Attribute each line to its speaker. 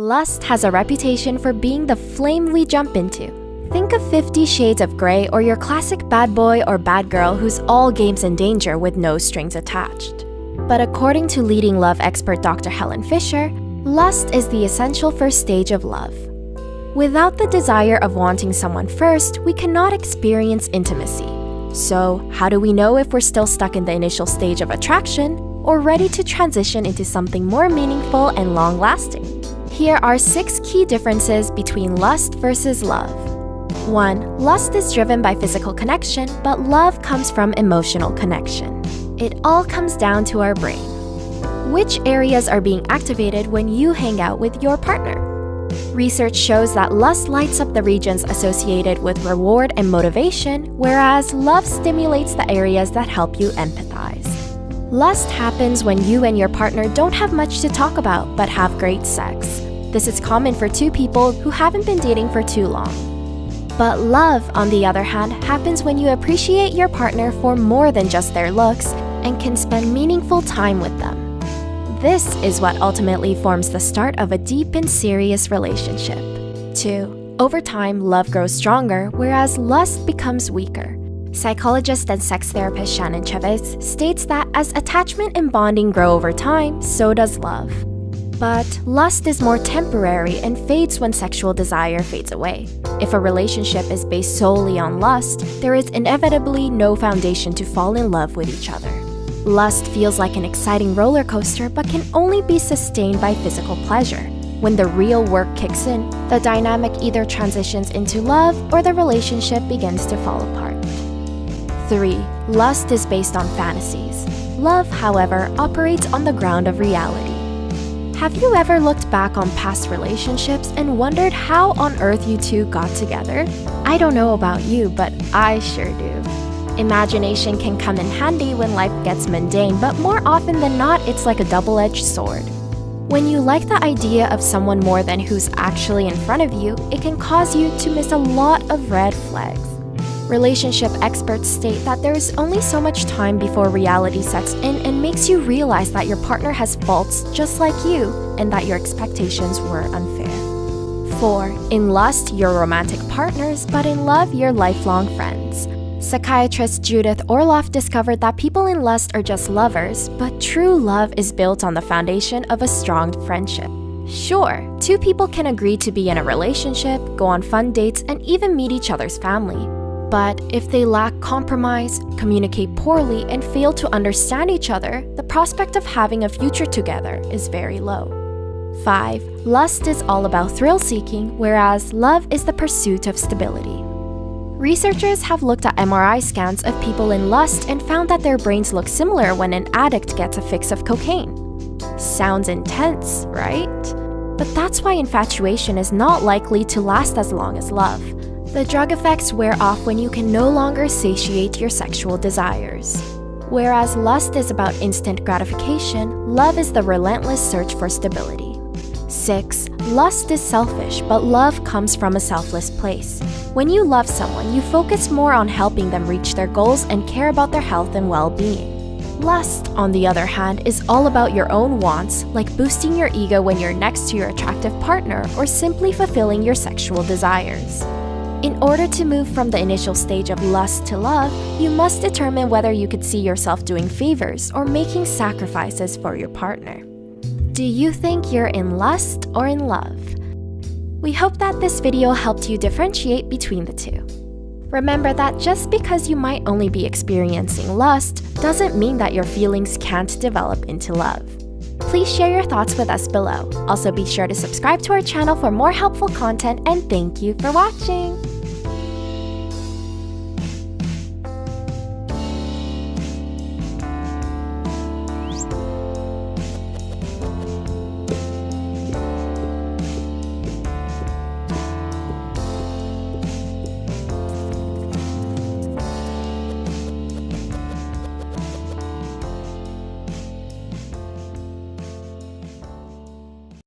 Speaker 1: Lust has a reputation for being the flame we jump into. Think of 50 Shades of Grey or your classic bad boy or bad girl who's all games and danger with no strings attached. But according to leading love expert Dr. Helen Fisher, lust is the essential first stage of love. Without the desire of wanting someone first, we cannot experience intimacy. So, how do we know if we're still stuck in the initial stage of attraction or ready to transition into something more meaningful and long-lasting? Here are 6 key differences between lust versus love. 1. Lust is driven by physical connection, but love comes from emotional connection. It all comes down to our brain. Which areas are being activated when you hang out with your partner? Research shows that lust lights up the regions associated with reward and motivation, whereas love stimulates the areas that help you empathize. Lust happens when you and your partner don't have much to talk about but have great sex. This is common for 2 people who haven't been dating for too long. But love, on the other hand, happens when you appreciate your partner for more than just their looks and can spend meaningful time with them. This is what ultimately forms the start of a deep and serious relationship. 2. Over time, love grows stronger, whereas lust becomes weaker. Psychologist and sex therapist Shannon Chavez states that as attachment and bonding grow over time, so does love. But lust is more temporary and fades when sexual desire fades away. If a relationship is based solely on lust, there is inevitably no foundation to fall in love with each other. Lust feels like an exciting roller coaster but can only be sustained by physical pleasure. When the real work kicks in, the dynamic either transitions into love or the relationship begins to fall apart. 3. Lust is based on fantasies. Love, however, operates on the ground of reality. Have you ever looked back on past relationships and wondered how on earth you two got together? I don't know about you, but I sure do. Imagination can come in handy when life gets mundane, but more often than not, it's like a double-edged sword. When you like the idea of someone more than who's actually in front of you, it can cause you to miss a lot of red flags. Relationship experts state that there is only so much time before reality sets in and makes you realize that your partner has faults just like you and that your expectations were unfair. 4. In lust, you're romantic partners, but in love, you're lifelong friends. Psychiatrist Judith Orloff discovered that people in lust are just lovers, but true love is built on the foundation of a strong friendship. Sure, 2 people can agree to be in a relationship, go on fun dates, and even meet each other's family. But if they lack compromise, communicate poorly, and fail to understand each other, the prospect of having a future together is very low. 5. Lust is all about thrill-seeking, whereas love is the pursuit of stability. Researchers have looked at MRI scans of people in lust and found that their brains look similar when an addict gets a fix of cocaine. Sounds intense, right? But that's why infatuation is not likely to last as long as love. The drug effects wear off when you can no longer satiate your sexual desires. Whereas lust is about instant gratification, love is the relentless search for stability. 6. Lust is selfish, but love comes from a selfless place. When you love someone, you focus more on helping them reach their goals and care about their health and well-being. Lust, on the other hand, is all about your own wants, like boosting your ego when you're next to your attractive partner or simply fulfilling your sexual desires. In order to move from the initial stage of lust to love, you must determine whether you could see yourself doing favors or making sacrifices for your partner. Do you think you're in lust or in love? We hope that this video helped you differentiate between the two. Remember that just because you might only be experiencing lust doesn't mean that your feelings can't develop into love. Please share your thoughts with us below. Also, be sure to subscribe to our channel for more helpful content, and thank you for watching!